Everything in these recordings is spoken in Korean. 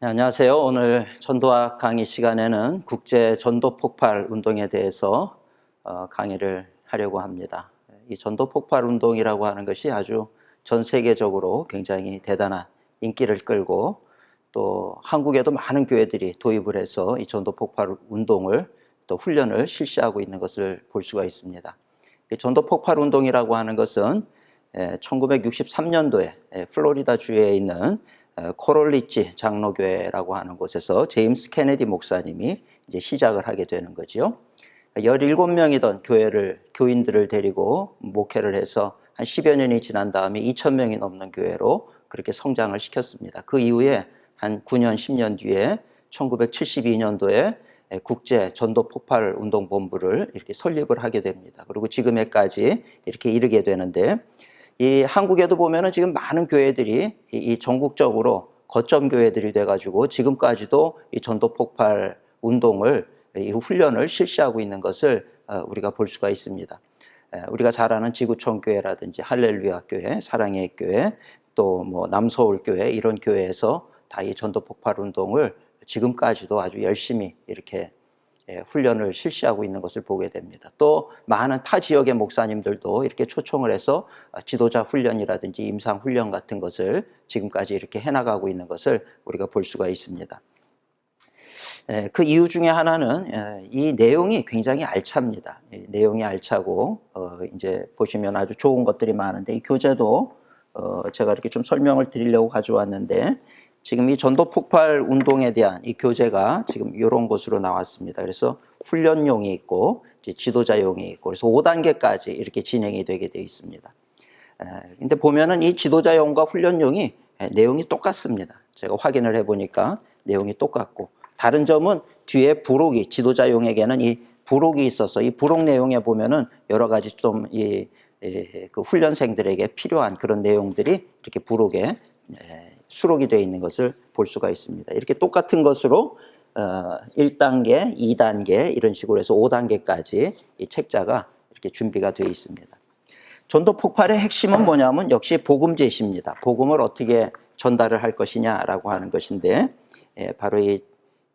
네, 안녕하세요. 오늘 전도학 강의 시간에는 국제 전도 폭발 운동에 대해서 강의를 하려고 합니다. 이 전도 폭발 운동이라고 하는 것이 아주 전 세계적으로 굉장히 대단한 인기를 끌고 또 한국에도 많은 교회들이 도입을 해서 이 전도 폭발 운동을 또 훈련을 실시하고 있는 것을 볼 수가 있습니다. 이 전도 폭발 운동이라고 하는 것은 1963년도에 플로리다 주에 있는 코롤리지 장로교회라고 하는 곳에서 제임스 케네디 목사님이 이제 시작을 하게 되는 거죠. 17명이던 교인들을 데리고 목회를 해서 한 10여 년이 지난 다음에 2,000명이 넘는 교회로 그렇게 성장을 시켰습니다. 그 이후에 한 9년, 10년 뒤에 1972년도에 국제 전도 폭발 운동 본부를 이렇게 설립을 하게 됩니다. 그리고 지금에까지 이렇게 이르게 되는데, 이 한국에도 보면은 지금 많은 교회들이 이 전국적으로 거점 교회들이 돼가지고 지금까지도 이 전도 폭발 운동을 이 훈련을 실시하고 있는 것을 우리가 볼 수가 있습니다. 우리가 잘 아는 지구촌 교회라든지 할렐루야 교회, 사랑의 교회, 또 뭐 남서울 교회, 이런 교회에서 다 이 전도 폭발 운동을 지금까지도 아주 열심히 이렇게 훈련을 실시하고 있는 것을 보게 됩니다. 또 많은 타 지역의 목사님들도 이렇게 초청을 해서 지도자 훈련이라든지 임상 훈련 같은 것을 지금까지 이렇게 해나가고 있는 것을 우리가 볼 수가 있습니다. 그 이유 중에 하나는 이 내용이 굉장히 알찹니다. 내용이 알차고 이제 보시면 아주 좋은 것들이 많은데, 이 교재도 제가 이렇게 좀 설명을 드리려고 가져왔는데, 지금 이 전도 폭발 운동에 대한 이 교재가 지금 이런 것으로 나왔습니다. 그래서 훈련용이 있고 이제 지도자용이 있고, 그래서 5단계까지 이렇게 진행이 되게 되어 있습니다. 근데 보면은 이 지도자용과 훈련용이 내용이 똑같습니다. 제가 확인을 해보니까 내용이 똑같고, 다른 점은 뒤에 부록이, 지도자용에게는 이 부록이 있어서 이 부록 내용에 보면은 여러 가지 좀 그 훈련생들에게 필요한 그런 내용들이 이렇게 부록에 수록이 되어 있는 것을 볼 수가 있습니다. 이렇게 똑같은 것으로 1단계, 2단계 이런 식으로 해서 5단계까지 이 책자가 이렇게 준비가 되어 있습니다. 전도 폭발의 핵심은 뭐냐면 역시 복음 제시입니다. 복음을 어떻게 전달을 할 것이냐라고 하는 것인데, 바로 이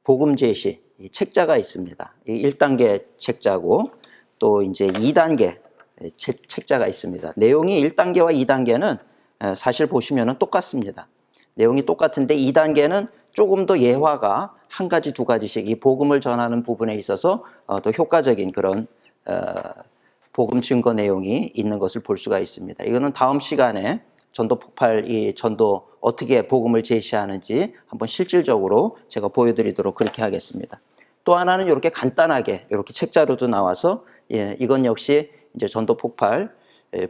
복음 제시, 이 책자가 있습니다. 이 1단계 책자고 또 이제 2단계 책자가 있습니다. 내용이 1단계와 2단계는 사실 보시면은 똑같습니다. 내용이 똑같은데 2단계는 조금 더 예화가 한 가지, 두 가지씩 이 복음을 전하는 부분에 있어서 더 효과적인 그런 복음 증거 내용이 있는 것을 볼 수가 있습니다. 이거는 다음 시간에 전도 폭발, 이 전도 어떻게 복음을 제시하는지 한번 실질적으로 제가 보여드리도록 그렇게 하겠습니다. 또 하나는 이렇게 간단하게 이렇게 책자로도 나와서, 이건 역시 이제 전도 폭발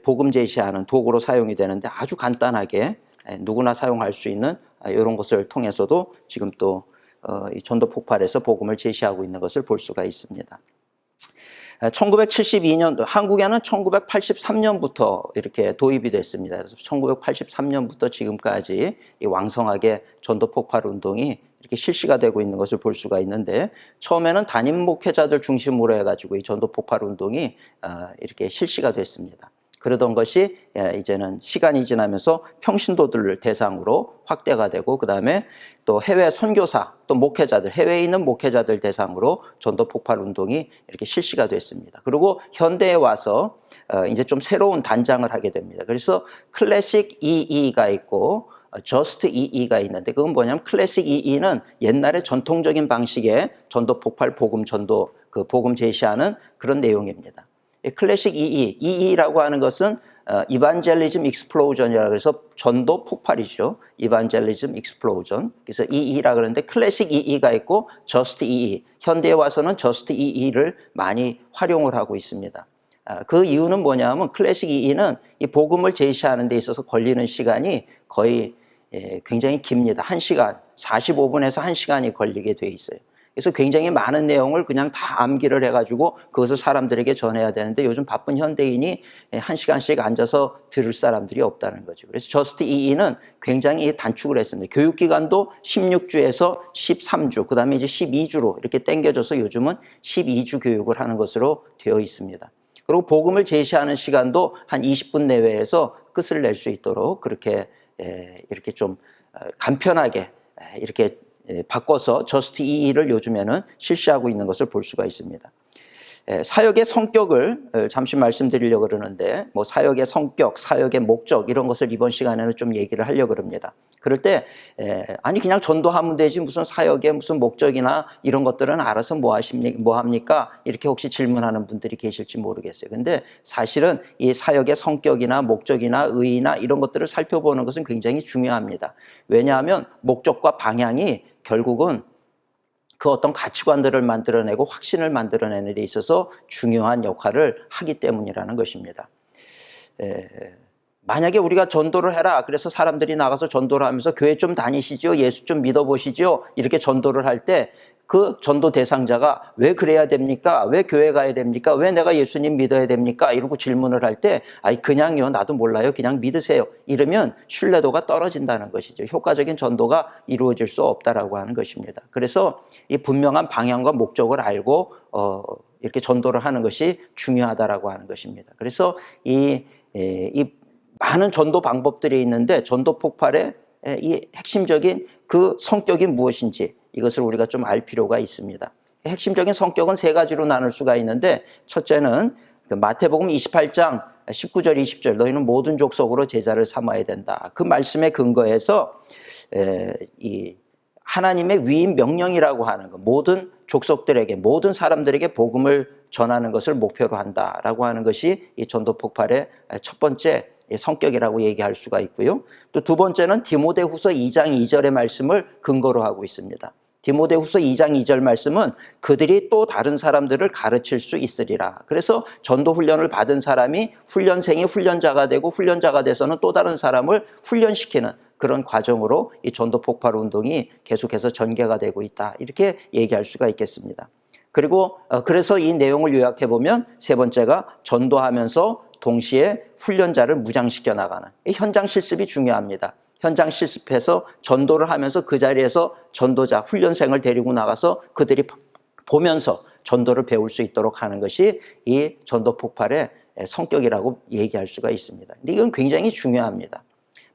복음 제시하는 도구로 사용이 되는데, 아주 간단하게 누구나 사용할 수 있는 이런 것을 통해서도 지금 또 이 전도 폭발에서 복음을 제시하고 있는 것을 볼 수가 있습니다. 1972년도, 한국에는 1983년부터 이렇게 도입이 됐습니다. 그래서 1983년부터 지금까지 이 왕성하게 전도 폭발 운동이 이렇게 실시가 되고 있는 것을 볼 수가 있는데, 처음에는 담임 목회자들 중심으로 해가지고 이 전도 폭발 운동이 이렇게 실시가 됐습니다. 그러던 것이 이제는 시간이 지나면서 평신도들을 대상으로 확대가 되고, 그 다음에 또 해외 선교사, 또 목회자들, 해외에 있는 목회자들 대상으로 전도 폭발 운동이 이렇게 실시가 됐습니다. 그리고 현대에 와서 이제 좀 새로운 단장을 하게 됩니다. 그래서 클래식 EE가 있고 저스트 EE가 있는데, 그건 뭐냐면 클래식 EE는 옛날에 전통적인 방식의 전도 폭발 복음 전도, 그 복음 제시하는 그런 내용입니다. 클래식 EE라고 하는 것은 이반젤리즘 익스플로전이라고 해서 전도 폭발이죠. 이반젤리즘 익스플로전. 그래서 EE라 그러는데, 클래식 EE가 있고 저스트 EE. 현대에 와서는 저스트 EE를 많이 활용을 하고 있습니다. 그 이유는 뭐냐면 클래식 EE는 이 복음을 제시하는 데 있어서 걸리는 시간이 거의 굉장히 깁니다. 1시간, 45분에서 1시간이 걸리게 돼 있어요. 그래서 굉장히 많은 내용을 그냥 다 암기를 해가지고 그것을 사람들에게 전해야 되는데, 요즘 바쁜 현대인이 1시간씩 앉아서 들을 사람들이 없다는 거죠. 그래서 저스트 EE는 굉장히 단축을 했습니다. 교육기간도 16주에서 13주, 그 다음에 이제 12주로 이렇게 당겨져서 요즘은 12주 교육을 하는 것으로 되어 있습니다. 그리고 복음을 제시하는 시간도 한 20분 내외에서 끝을 낼 수 있도록 그렇게 이렇게 좀 간편하게 이렇게 바꿔서 just EE를 요즘에는 실시하고 있는 것을 볼 수가 있습니다. 사역의 성격을 잠시 말씀드리려고 그러는데 뭐 사역의 성격, 사역의 목적 이런 것을 이번 시간에는 좀 얘기를 하려고 합니다. 그럴 때 아니 그냥 전도하면 되지 무슨 사역의 무슨 목적이나 이런 것들은 알아서 뭐 합니까? 이렇게 혹시 질문하는 분들이 계실지 모르겠어요. 근데 사실은 이 사역의 성격이나 목적이나 의의나 이런 것들을 살펴보는 것은 굉장히 중요합니다. 왜냐하면 목적과 방향이 결국은 그 어떤 가치관들을 만들어내고 확신을 만들어내는 데 있어서 중요한 역할을 하기 때문이라는 것입니다. 만약에 우리가 전도를 해라. 그래서 사람들이 나가서 전도를 하면서 교회 좀 다니시죠? 예수 좀 믿어보시죠? 이렇게 전도를 할 때 그 전도 대상자가 왜 그래야 됩니까? 왜 교회 가야 됩니까? 왜 내가 예수님 믿어야 됩니까? 이러고 질문을 할 때 아이 그냥요 나도 몰라요 그냥 믿으세요 이러면 신뢰도가 떨어진다는 것이죠. 효과적인 전도가 이루어질 수 없다라고 하는 것입니다. 그래서 이 분명한 방향과 목적을 알고 이렇게 전도를 하는 것이 중요하다라고 하는 것입니다. 그래서 이 많은 전도 방법들이 있는데 전도 폭발의 이 핵심적인 그 성격이 무엇인지 이것을 우리가 좀 알 필요가 있습니다. 핵심적인 성격은 세 가지로 나눌 수가 있는데 첫째는 마태복음 28장 19절 20절 너희는 모든 족속으로 제자를 삼아야 된다. 그 말씀에 근거해서 이 하나님의 위임 명령이라고 하는 것 모든 족속들에게 모든 사람들에게 복음을 전하는 것을 목표로 한다라고 하는 것이 이 전도 폭발의 첫 번째 성격이라고 얘기할 수가 있고요. 또 두 번째는 디모데후서 2장 2절의 말씀을 근거로 하고 있습니다. 디모데후서 2장 2절 말씀은 그들이 또 다른 사람들을 가르칠 수 있으리라. 그래서 전도 훈련을 받은 사람이 훈련생이 훈련자가 되고 훈련자가 돼서는 또 다른 사람을 훈련시키는 그런 과정으로 이 전도 폭발 운동이 계속해서 전개가 되고 있다. 이렇게 얘기할 수가 있겠습니다. 그리고 그래서 이 내용을 요약해 보면 세 번째가 전도하면서 동시에 훈련자를 무장시켜 나가는 이 현장 실습이 중요합니다. 현장 실습해서 전도를 하면서 그 자리에서 전도자, 훈련생을 데리고 나가서 그들이 보면서 전도를 배울 수 있도록 하는 것이 이 전도 폭발의 성격이라고 얘기할 수가 있습니다. 근데 이건 굉장히 중요합니다.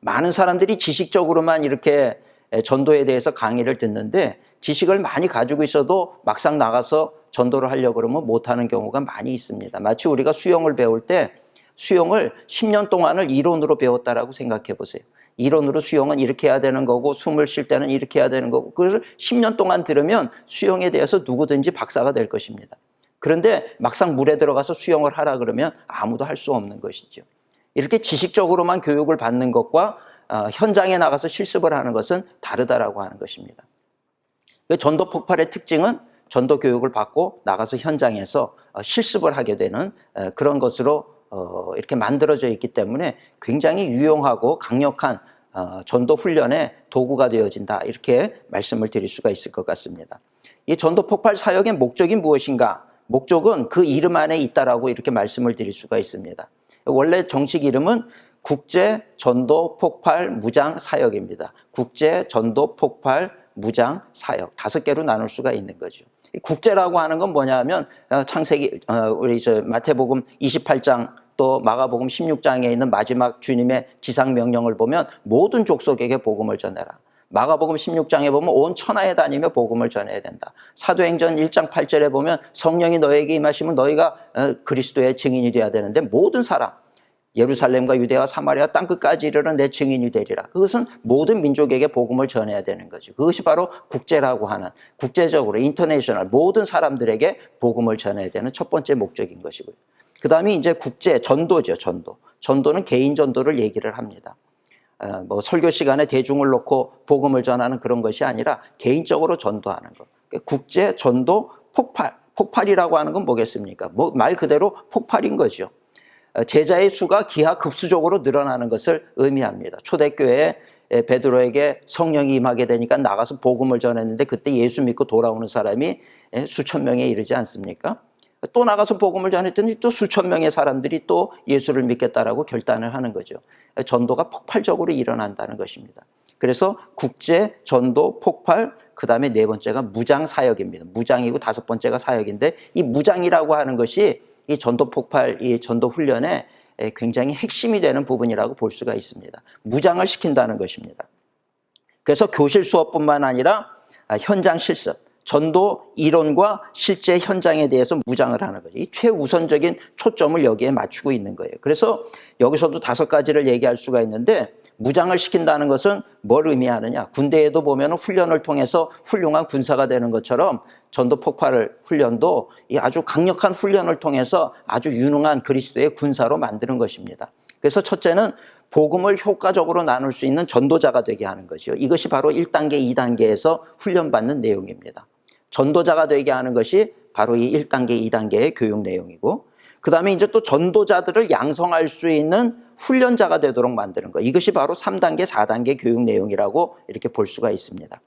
많은 사람들이 지식적으로만 이렇게 전도에 대해서 강의를 듣는데 지식을 많이 가지고 있어도 막상 나가서 전도를 하려고 그러면 못하는 경우가 많이 있습니다. 마치 우리가 수영을 배울 때 수영을 10년 동안을 이론으로 배웠다라고 생각해 보세요. 이론으로 수영은 이렇게 해야 되는 거고 숨을 쉴 때는 이렇게 해야 되는 거고 그걸 10년 동안 들으면 수영에 대해서 누구든지 박사가 될 것입니다. 그런데 막상 물에 들어가서 수영을 하라 그러면 아무도 할 수 없는 것이죠. 이렇게 지식적으로만 교육을 받는 것과 현장에 나가서 실습을 하는 것은 다르다라고 하는 것입니다. 전도 폭발의 특징은 전도 교육을 받고 나가서 현장에서 실습을 하게 되는 그런 것으로 이렇게 만들어져 있기 때문에 굉장히 유용하고 강력한 전도 훈련의 도구가 되어진다. 이렇게 말씀을 드릴 수가 있을 것 같습니다. 이 전도 폭발 사역의 목적이 무엇인가? 목적은 그 이름 안에 있다라고 이렇게 말씀을 드릴 수가 있습니다. 원래 정식 이름은 국제 전도 폭발 무장 사역입니다. 국제 전도 폭발 무장 사역 5개로 나눌 수가 있는 거죠. 국제라고 하는 건 뭐냐 하면 창세기 우리 마태복음 28장 또 마가복음 16장에 있는 마지막 주님의 지상 명령을 보면 모든 족속에게 복음을 전해라. 마가복음 16장에 보면 온 천하에 다니며 복음을 전해야 된다. 사도행전 1장 8절에 보면 성령이 너에게 임하시면 너희가 그리스도의 증인이 되어야 되는데 모든 사람 예루살렘과 유대와 사마리아 땅끝까지 이르는 내 증인이 되리라. 그것은 모든 민족에게 복음을 전해야 되는 거죠. 그것이 바로 국제라고 하는 국제적으로 인터내셔널 모든 사람들에게 복음을 전해야 되는 첫 번째 목적인 것이고요. 그 다음에 이제 국제 전도죠. 전도는 개인 전도를 얘기를 합니다. 뭐 설교 시간에 대중을 놓고 복음을 전하는 그런 것이 아니라 개인적으로 전도하는 것. 국제 전도 폭발이라고 하는 건 뭐겠습니까? 말 그대로 폭발인 거죠. 제자의 수가 기하급수적으로 늘어나는 것을 의미합니다. 초대교회에 베드로에게 성령이 임하게 되니까 나가서 복음을 전했는데 그때 예수 믿고 돌아오는 사람이 수천 명에 이르지 않습니까? 또 나가서 복음을 전했더니 또 수천 명의 사람들이 또 예수를 믿겠다라고 결단을 하는 거죠. 전도가 폭발적으로 일어난다는 것입니다. 그래서 국제 전도 폭발, 그 다음에 네 번째가 무장 사역입니다. 무장이고 다섯 번째가 사역인데 이 무장이라고 하는 것이 이 전도 폭발, 이 전도 훈련에 굉장히 핵심이 되는 부분이라고 볼 수가 있습니다. 무장을 시킨다는 것입니다. 그래서 교실 수업뿐만 아니라 현장 실습, 전도 이론과 실제 현장에 대해서 무장을 하는 거죠. 이 최우선적인 초점을 여기에 맞추고 있는 거예요. 그래서 여기서도 5가지를 얘기할 수가 있는데, 무장을 시킨다는 것은 뭘 의미하느냐? 군대에도 보면 훈련을 통해서 훌륭한 군사가 되는 것처럼 전도 폭발 훈련도 이 아주 강력한 훈련을 통해서 아주 유능한 그리스도의 군사로 만드는 것입니다. 그래서 첫째는 복음을 효과적으로 나눌 수 있는 전도자가 되게 하는 거죠. 이것이 바로 1단계, 2단계에서 훈련받는 내용입니다. 전도자가 되게 하는 것이 바로 이 1단계, 2단계의 교육 내용이고, 그 다음에 이제 또 전도자들을 양성할 수 있는 훈련자가 되도록 만드는 거. 이것이 바로 3단계, 4단계 교육 내용이라고 이렇게 볼 수가 있습니다.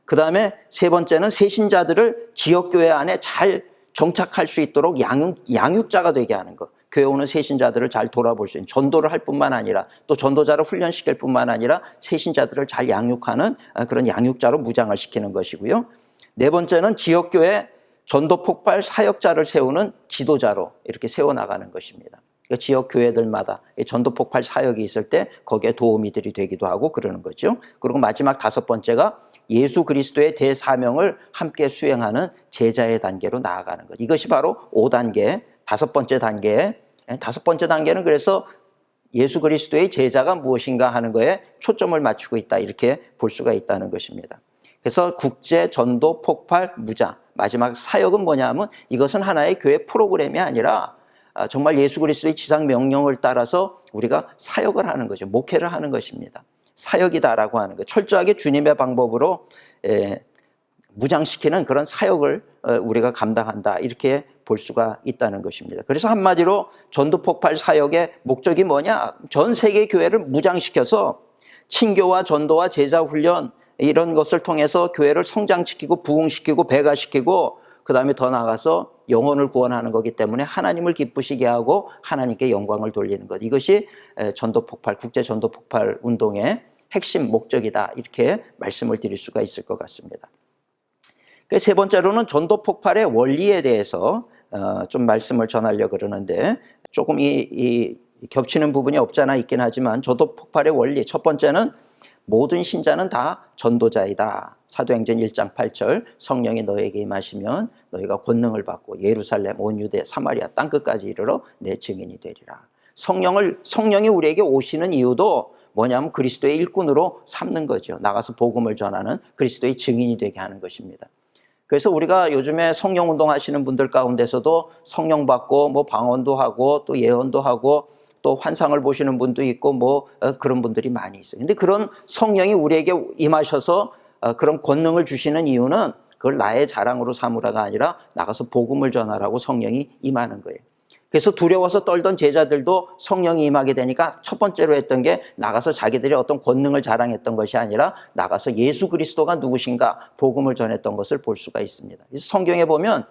그 다음에 세 번째는 새신자들을 지역교회 안에 잘 정착할 수 있도록 양육자가 되게 하는 것. 교회 오는 새신자들을 잘 돌아볼 수 있는, 전도를 할 뿐만 아니라 또 전도자를 훈련시킬 뿐만 아니라 새신자들을 잘 양육하는 그런 양육자로 무장을 시키는 것이고요. 네 번째는 지역교회 전도 폭발 사역자를 세우는 지도자로 이렇게 세워나가는 것입니다. 그러니까 지역 교회들마다 전도 폭발 사역이 있을 때 거기에 도우미들이 되기도 하고 그러는 거죠. 그리고 마지막 5번째가 예수 그리스도의 대사명을 함께 수행하는 제자의 단계로 나아가는 것. 이것이 바로 5단계, 5번째 단계. 5번째 단계는 그래서 예수 그리스도의 제자가 무엇인가 하는 거에 초점을 맞추고 있다, 이렇게 볼 수가 있다는 것입니다. 그래서 국제 전도 폭발 무장, 마지막 사역은 뭐냐 하면 이것은 하나의 교회 프로그램이 아니라 정말 예수 그리스도의 지상 명령을 따라서 우리가 사역을 하는 거죠. 목회를 하는 것입니다. 사역이다라고 하는 거. 철저하게 주님의 방법으로 무장시키는 그런 사역을 우리가 감당한다, 이렇게 볼 수가 있다는 것입니다. 그래서 한마디로 전도 폭발 사역의 목적이 뭐냐? 전 세계 교회를 무장시켜서 친교와 전도와 제자 훈련 이런 것을 통해서 교회를 성장시키고 부흥시키고 배가시키고, 그 다음에 더 나아가서 영혼을 구원하는 거기 때문에 하나님을 기쁘시게 하고 하나님께 영광을 돌리는 것. 이것이 전도 폭발, 국제 전도 폭발 운동의 핵심 목적이다, 이렇게 말씀을 드릴 수가 있을 것 같습니다. 세 번째로는 전도 폭발의 원리에 대해서 좀 말씀을 전하려고 그러는데, 조금 이 겹치는 부분이 없지 않아 있긴 하지만, 전도 폭발의 원리, 첫 번째는 모든 신자는 다 전도자이다. 사도행전 1장 8절, 성령이 너에게 임하시면 너희가 권능을 받고 예루살렘, 온 유대, 사마리아 땅끝까지 이르러 내 증인이 되리라. 성령이 우리에게 오시는 이유도 뭐냐면 그리스도의 일꾼으로 삼는 거죠. 나가서 복음을 전하는 그리스도의 증인이 되게 하는 것입니다. 그래서 우리가 요즘에 성령 운동 하시는 분들 가운데서도 성령 받고 뭐 방언도 하고 또 예언도 하고 또 환상을 보시는 분도 있고 뭐 그런 분들이 많이 있어요. 근데 그런 성령이 우리에게 임하셔서 그런 권능을 주시는 이유는 그걸 나의 자랑으로 삼으라가 아니라 나가서 복음을 전하라고 성령이 임하는 거예요. 그래서 두려워서 떨던 제자들도 성령이 임하게 되니까 첫 번째로 했던 게 나가서 자기들이 어떤 권능을 자랑했던 것이 아니라 나가서 예수 그리스도가 누구신가 복음을 전했던 것을 볼 수가 있습니다. 그래서 성경에 보면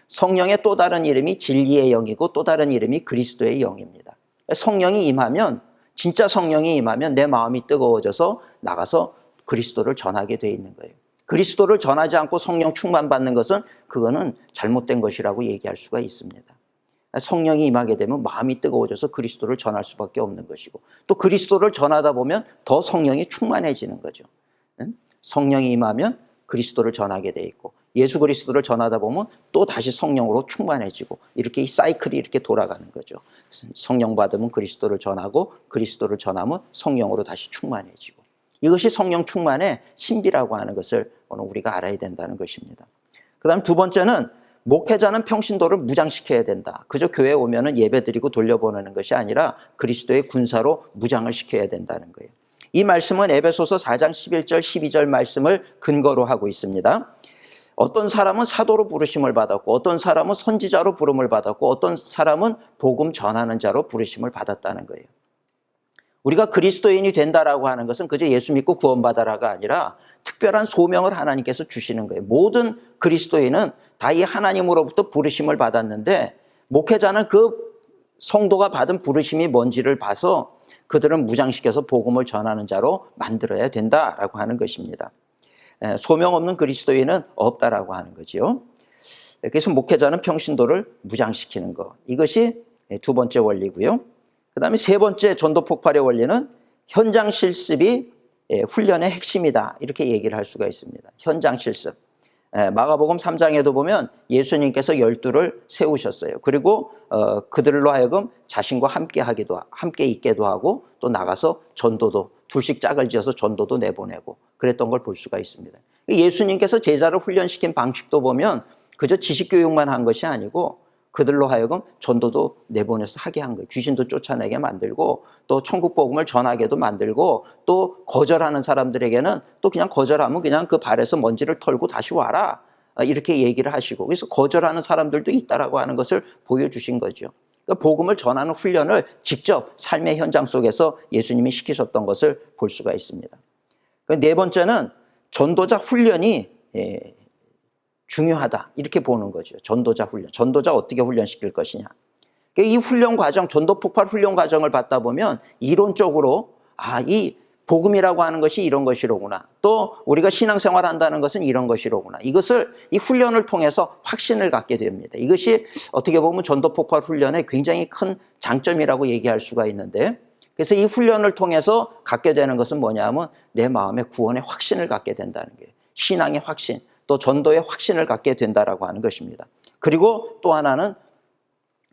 성령의 또 다른 이름이 진리의 영이고 또 다른 이름이 그리스도의 영입니다. 성령이 임하면, 진짜 성령이 임하면 내 마음이 뜨거워져서 나가서 그리스도를 전하게 돼 있는 거예요. 그리스도를 전하지 않고 성령 충만받는 것은 그거는 잘못된 것이라고 얘기할 수가 있습니다. 성령이 임하게 되면 마음이 뜨거워져서 그리스도를 전할 수밖에 없는 것이고, 또 그리스도를 전하다 보면 더 성령이 충만해지는 거죠. 성령이 임하면 그리스도를 전하게 돼 있고, 예수 그리스도를 전하다 보면 또 다시 성령으로 충만해지고, 이렇게 이 사이클이 이렇게 돌아가는 거죠. 성령 받으면 그리스도를 전하고, 그리스도를 전하면 성령으로 다시 충만해지고, 이것이 성령 충만의 신비라고 하는 것을 오늘 우리가 알아야 된다는 것입니다. 그 다음 두 번째는 목회자는 평신도를 무장시켜야 된다. 그저 교회에 오면은 예배드리고 돌려보내는 것이 아니라 그리스도의 군사로 무장을 시켜야 된다는 거예요. 이 말씀은 에베소서 4장 11절 12절 말씀을 근거로 하고 있습니다. 어떤 사람은 사도로 부르심을 받았고, 어떤 사람은 선지자로 부름을 받았고, 어떤 사람은 복음 전하는 자로 부르심을 받았다는 거예요. 우리가 그리스도인이 된다라고 하는 것은 그저 예수 믿고 구원받아라가 아니라 특별한 소명을 하나님께서 주시는 거예요. 모든 그리스도인은 다 이 하나님으로부터 부르심을 받았는데, 목회자는 그 성도가 받은 부르심이 뭔지를 봐서 그들은 무장시켜서 복음을 전하는 자로 만들어야 된다라고 하는 것입니다. 소명 없는 그리스도인은 없다라고 하는 거죠. 그래서 목회자는 평신도를 무장시키는 것, 이것이 두 번째 원리고요. 그 다음에 세 번째 전도 폭발의 원리는 현장 실습이 훈련의 핵심이다 이렇게 얘기를 할 수가 있습니다. 현장 실습. 마가복음 3장에도 보면 예수님께서 12를 세우셨어요. 그리고 그들로 하여금 자신과 함께 있게도 하고 또 나가서 전도도 둘씩 짝을 지어서 전도도 내보내고 그랬던 걸 볼 수가 있습니다. 예수님께서 제자를 훈련시킨 방식도 보면 그저 지식교육만 한 것이 아니고 그들로 하여금 전도도 내보내서 하게 한 거예요. 귀신도 쫓아내게 만들고 또 천국 복음을 전하게도 만들고 또 거절하는 사람들에게는 또 그냥 거절하면 그냥 그 발에서 먼지를 털고 다시 와라 이렇게 얘기를 하시고 그래서 거절하는 사람들도 있다라고 하는 것을 보여주신 거죠. 그러니까 복음을 전하는 훈련을 직접 삶의 현장 속에서 예수님이 시키셨던 것을 볼 수가 있습니다. 네 번째는 전도자 훈련이 중요하다 이렇게 보는 거죠. 전도자 훈련. 전도자 어떻게 훈련시킬 것이냐. 이 훈련 과정, 전도 폭발 훈련 과정을 받다 보면 이론적으로 이 복음이라고 하는 것이 이런 것이로구나. 또 우리가 신앙생활 한다는 것은 이런 것이로구나. 이것을 이 훈련을 통해서 확신을 갖게 됩니다. 이것이 어떻게 보면 전도 폭발 훈련의 굉장히 큰 장점이라고 얘기할 수가 있는데 그래서 이 훈련을 통해서 갖게 되는 것은 뭐냐면 내 마음의 구원의 확신을 갖게 된다는 거예요. 신앙의 확신. 또 전도의 확신을 갖게 된다라고 하는 것입니다. 그리고 또 하나는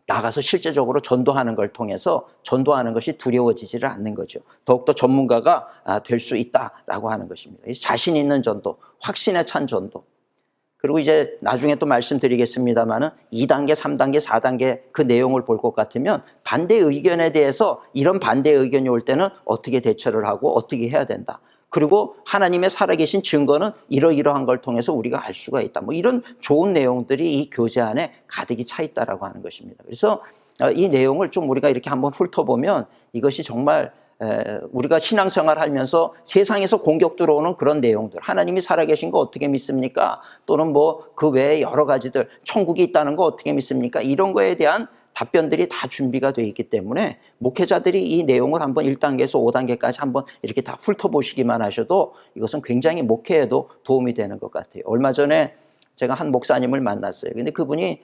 나가서 실제적으로 전도하는 걸 통해서 전도하는 것이 두려워지지를 않는 거죠. 더욱더 전문가가 될 수 있다라고 하는 것입니다. 자신 있는 전도, 확신에 찬 전도. 그리고 이제 나중에 또 말씀드리겠습니다만은 2단계, 3단계, 4단계 그 내용을 볼 것 같으면 반대 의견에 대해서 이런 반대 의견이 올 때는 어떻게 대처를 하고 어떻게 해야 된다. 그리고 하나님의 살아계신 증거는 이러이러한 걸 통해서 우리가 알 수가 있다. 뭐 이런 좋은 내용들이 이 교재 안에 가득히 차 있다라고 하는 것입니다. 그래서 이 내용을 좀 우리가 이렇게 한번 훑어보면 이것이 정말 우리가 신앙생활 하면서 세상에서 공격 들어오는 그런 내용들, 하나님이 살아계신 거 어떻게 믿습니까? 또는 뭐 그 외에 여러 가지들, 천국이 있다는 거 어떻게 믿습니까? 이런 거에 대한 답변들이 다 준비가 되어 있기 때문에 목회자들이 이 내용을 한번 1단계에서 5단계까지 한번 이렇게 다 훑어보시기만 하셔도 이것은 굉장히 목회에도 도움이 되는 것 같아요. 얼마 전에 제가 한 목사님을 만났어요. 근데 그분이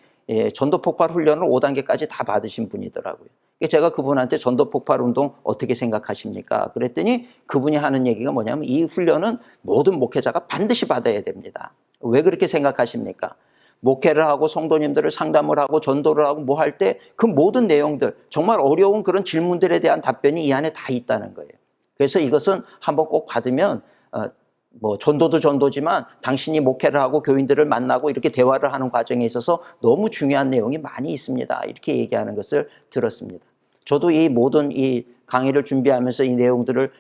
전도 폭발 훈련을 5단계까지 다 받으신 분이더라고요. 제가 그분한테 전도 폭발 운동 어떻게 생각하십니까? 그랬더니 그분이 하는 얘기가 뭐냐면 이 훈련은 모든 목회자가 반드시 받아야 됩니다. 왜 그렇게 생각하십니까? 목회를 하고 성도님들을 상담을 하고 전도를 하고 뭐 할 때 그 모든 내용들 정말 어려운 그런 질문들에 대한 답변이 이 안에 다 있다는 거예요. 그래서 이것은 한번 꼭 받으면 뭐 전도도 전도지만 당신이 목회를 하고 교인들을 만나고 이렇게 대화를 하는 과정에 있어서 너무 중요한 내용이 많이 있습니다. 이렇게 얘기하는 것을 들었습니다. 저도 이 모든 이 강의를 준비하면서 이 내용들을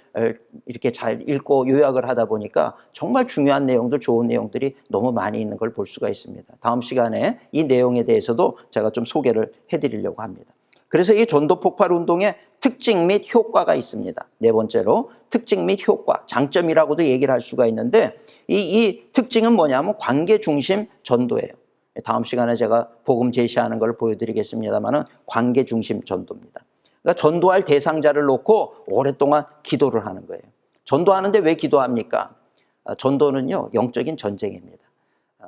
이렇게 잘 읽고 요약을 하다 보니까 정말 중요한 내용들, 좋은 내용들이 너무 많이 있는 걸 볼 수가 있습니다. 다음 시간에 이 내용에 대해서도 제가 좀 소개를 해드리려고 합니다. 그래서 이 전도 폭발 운동의 특징 및 효과가 있습니다. 네 번째로 특징 및 효과, 장점이라고도 얘기를 할 수가 있는데 이 특징은 뭐냐면 관계 중심 전도예요. 다음 시간에 제가 복음 제시하는 걸 보여드리겠습니다만은 관계 중심 전도입니다. 그러니까 전도할 대상자를 놓고 오랫동안 기도를 하는 거예요. 전도하는데 왜 기도합니까? 전도는요, 영적인 전쟁입니다.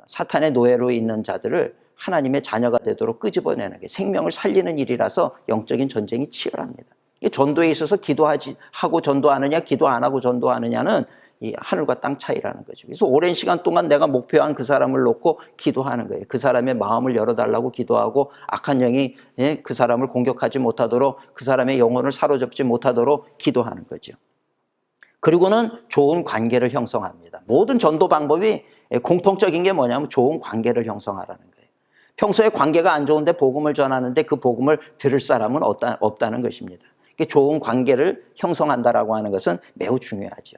사탄의 노예로 있는 자들을 하나님의 자녀가 되도록 끄집어내는 게 생명을 살리는 일이라서 영적인 전쟁이 치열합니다. 전도에 있어서 기도하고 전도하느냐, 기도 안 하고 전도하느냐는 이 하늘과 땅 차이라는 거죠. 그래서 오랜 시간 동안 내가 목표한 그 사람을 놓고 기도하는 거예요. 그 사람의 마음을 열어달라고 기도하고 악한 영이 그 사람을 공격하지 못하도록 그 사람의 영혼을 사로잡지 못하도록 기도하는 거죠. 그리고는 좋은 관계를 형성합니다. 모든 전도 방법이 공통적인 게 뭐냐면 좋은 관계를 형성하라는 거예요. 평소에 관계가 안 좋은데 복음을 전하는데 그 복음을 들을 사람은 없다는 것입니다. 좋은 관계를 형성한다라고 하는 것은 매우 중요하죠.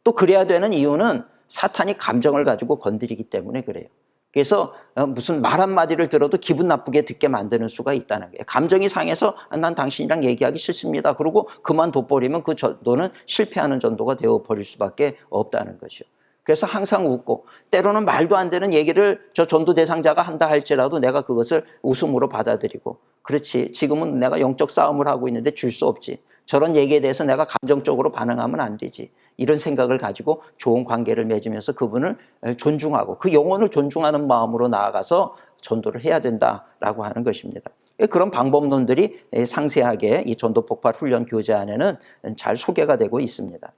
또 그래야 되는 이유는 사탄이 감정을 가지고 건드리기 때문에 그래요. 그래서 무슨 말 한마디를 들어도 기분 나쁘게 듣게 만드는 수가 있다는 거예요. 감정이 상해서 난 당신이랑 얘기하기 싫습니다. 그러고 그만둬버리면 그 전도는 실패하는 전도가 되어버릴 수밖에 없다는 거죠. 그래서 항상 웃고 때로는 말도 안 되는 얘기를 저 전도 대상자가 한다 할지라도 내가 그것을 웃음으로 받아들이고 그렇지 지금은 내가 영적 싸움을 하고 있는데 줄 수 없지. 저런 얘기에 대해서 내가 감정적으로 반응하면 안 되지. 이런 생각을 가지고 좋은 관계를 맺으면서 그분을 존중하고 그 영혼을 존중하는 마음으로 나아가서 전도를 해야 된다라고 하는 것입니다. 그런 방법론들이 상세하게 이 전도 폭발 훈련 교재 안에는 잘 소개가 되고 있습니다.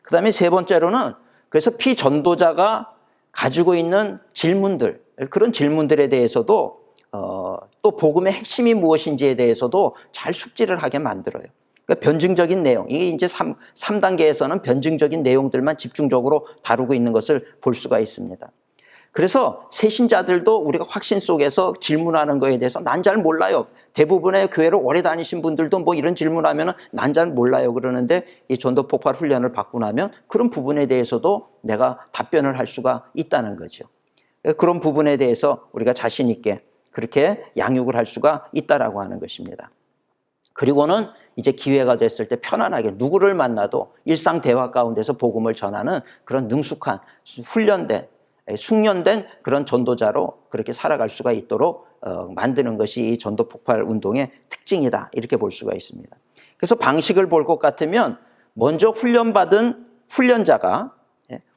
그다음에 세 번째로는 그래서 피전도자가 가지고 있는 질문들, 그런 질문들에 대해서도 또 복음의 핵심이 무엇인지에 대해서도 잘 숙지를 하게 만들어요. 그러니까 변증적인 내용, 이게 이제 3단계에서는 변증적인 내용들만 집중적으로 다루고 있는 것을 볼 수가 있습니다. 그래서 새신자들도 우리가 확신 속에서 질문하는 거에 대해서 난 잘 몰라요. 대부분의 교회를 오래 다니신 분들도 뭐 이런 질문하면 난 잘 몰라요 그러는데, 이 전도 폭발 훈련을 받고 나면 그런 부분에 대해서도 내가 답변을 할 수가 있다는 거죠. 그런 부분에 대해서 우리가 자신 있게 그렇게 양육을 할 수가 있다라고 하는 것입니다. 그리고는 이제 기회가 됐을 때 편안하게 누구를 만나도 일상 대화 가운데서 복음을 전하는 그런 능숙한, 훈련된, 숙련된 그런 전도자로 그렇게 살아갈 수가 있도록 만드는 것이 이 전도 폭발 운동의 특징이다, 이렇게 볼 수가 있습니다. 그래서 방식을 볼 것 같으면 먼저 훈련받은 훈련자가,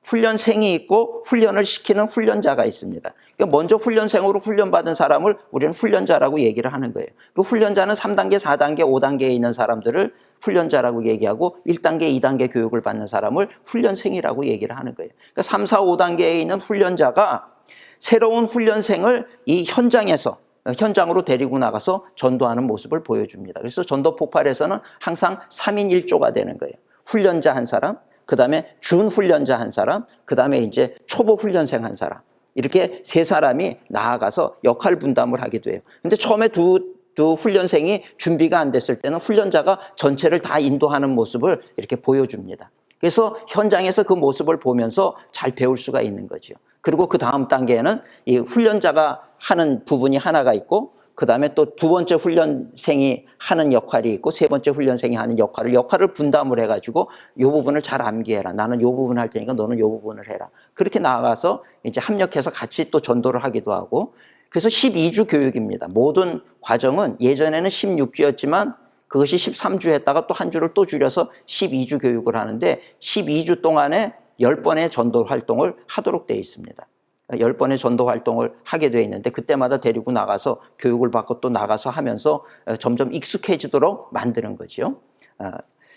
훈련생이 있고 훈련을 시키는 훈련자가 있습니다. 그러니까 먼저 훈련생으로 훈련받은 사람을 우리는 훈련자라고 얘기를 하는 거예요. 그 훈련자는 3단계, 4단계, 5단계에 있는 사람들을 훈련자라고 얘기하고 1단계, 2단계 교육을 받는 사람을 훈련생이라고 얘기를 하는 거예요. 그러니까 3, 4, 5단계에 있는 훈련자가 새로운 훈련생을 이 현장으로 데리고 나가서 전도하는 모습을 보여줍니다. 그래서 전도 폭발에서는 항상 3인 1조가 되는 거예요. 훈련자 한 사람, 그 다음에 준훈련자 한 사람, 그 다음에 이제 초보 훈련생 한 사람, 이렇게 세 사람이 나아가서 역할 분담을 하기도 해요. 근데 처음에 두 훈련생이 준비가 안 됐을 때는 훈련자가 전체를 다 인도하는 모습을 이렇게 보여줍니다. 그래서 현장에서 그 모습을 보면서 잘 배울 수가 있는 거죠. 그리고 그 다음 단계에는 이 훈련자가 하는 부분이 하나가 있고, 그 다음에 또 두 번째 훈련생이 하는 역할이 있고, 세 번째 훈련생이 하는 역할을 분담을 해가지고 이 부분을 잘 암기해라. 나는 이 부분 할 테니까 너는 이 부분을 해라. 그렇게 나아가서 이제 합력해서 같이 또 전도를 하기도 하고, 그래서 12주 교육입니다. 모든 과정은 예전에는 16주였지만 그것이 13주 했다가 또 한 주를 또 줄여서 12주 교육을 하는데, 12주 동안에 10번의 전도 활동을 하도록 되어 있습니다. 10번의 전도 활동을 하게 되어 있는데, 그때마다 데리고 나가서 교육을 받고 또 나가서 하면서 점점 익숙해지도록 만드는 거죠.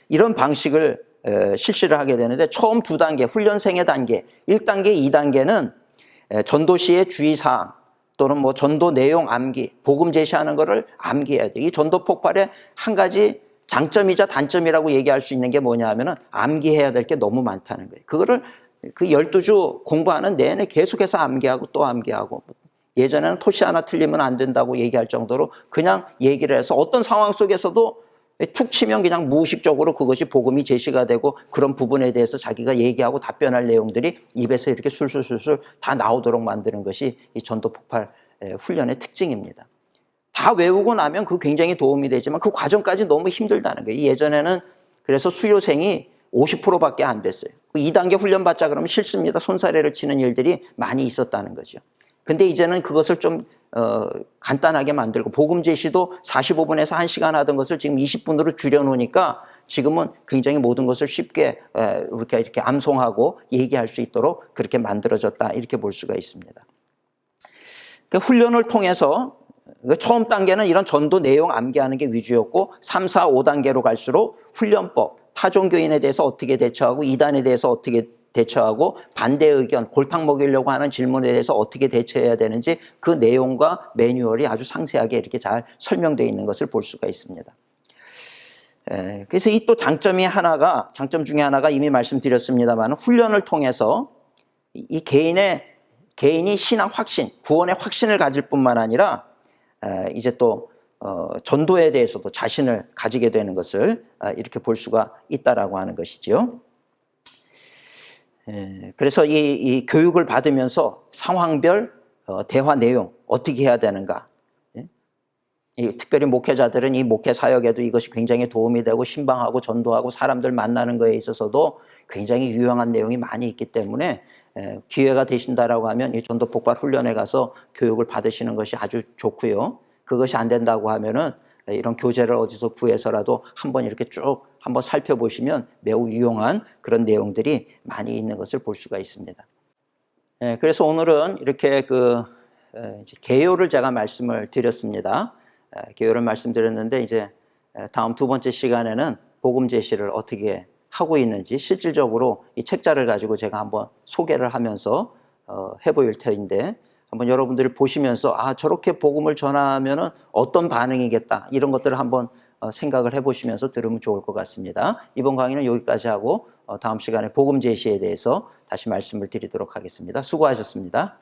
이런 방식을 실시를 하게 되는데, 처음 2단계, 훈련생의 단계, 1단계, 2단계는 전도 시의 주의사항 또는 뭐 전도 내용 암기, 복음 제시하는 것을 암기해야 돼요. 이 전도 폭발의 한 가지 장점이자 단점이라고 얘기할 수 있는 게 뭐냐 하면은 암기해야 될 게 너무 많다는 거예요. 그거를 그 12주 공부하는 내내 계속해서 암기하고 또 암기하고, 예전에는 토시 하나 틀리면 안 된다고 얘기할 정도로 그냥 얘기를 해서 어떤 상황 속에서도 툭 치면 그냥 무의식적으로 그것이 복음이 제시가 되고, 그런 부분에 대해서 자기가 얘기하고 답변할 내용들이 입에서 이렇게 술술술술 다 나오도록 만드는 것이 이 전도 폭발 훈련의 특징입니다. 다 외우고 나면 그 굉장히 도움이 되지만 그 과정까지 너무 힘들다는 거예요. 예전에는 그래서 수료생이 50%밖에 안 됐어요. 2단계 훈련 받자 그러면 싫습니다. 손사래를 치는 일들이 많이 있었다는 거죠. 근데 이제는 그것을 좀 간단하게 만들고, 복음 제시도 45분에서 1시간 하던 것을 지금 20분으로 줄여놓으니까 지금은 굉장히 모든 것을 쉽게 이렇게 암송하고 얘기할 수 있도록 그렇게 만들어졌다, 이렇게 볼 수가 있습니다. 그 훈련을 통해서 처음 단계는 이런 전도 내용 암기하는 게 위주였고, 3, 4, 5단계로 갈수록 훈련법, 타종교인에 대해서 어떻게 대처하고, 이단에 대해서 어떻게 대처하고, 반대 의견, 골탕 먹이려고 하는 질문에 대해서 어떻게 대처해야 되는지 그 내용과 매뉴얼이 아주 상세하게 이렇게 잘 설명되어 있는 것을 볼 수가 있습니다. 그래서 이 또 장점 중에 하나가 이미 말씀드렸습니다만, 훈련을 통해서 이 개인이 신앙 확신, 구원의 확신을 가질 뿐만 아니라 이제 또 전도에 대해서도 자신을 가지게 되는 것을 이렇게 볼 수가 있다라고 하는 것이죠. 그래서 이 교육을 받으면서 상황별 대화 내용 어떻게 해야 되는가, 특별히 목회자들은 이 목회 사역에도 이것이 굉장히 도움이 되고, 신방하고 전도하고 사람들 만나는 거에 있어서도 굉장히 유용한 내용이 많이 있기 때문에 기회가 되신다라고 하면 이 전도 폭발 훈련에 가서 교육을 받으시는 것이 아주 좋고요. 그것이 안 된다고 하면은 이런 교재를 어디서 구해서라도 한번 이렇게 쭉 한번 살펴보시면 매우 유용한 그런 내용들이 많이 있는 것을 볼 수가 있습니다. 그래서 오늘은 이렇게 개요를 제가 말씀을 드렸습니다. 개요를 말씀드렸는데, 이제 다음 두 번째 시간에는 복음 제시를 어떻게 하고 있는지 실질적으로 이 책자를 가지고 제가 한번 소개를 하면서 해보일 터인데 한번 여러분들이 보시면서 아 저렇게 복음을 전하면은 어떤 반응이겠다 이런 것들을 한번 생각을 해보시면서 들으면 좋을 것 같습니다. 이번 강의는 여기까지 하고 다음 시간에 복음 제시에 대해서 다시 말씀을 드리도록 하겠습니다. 수고하셨습니다.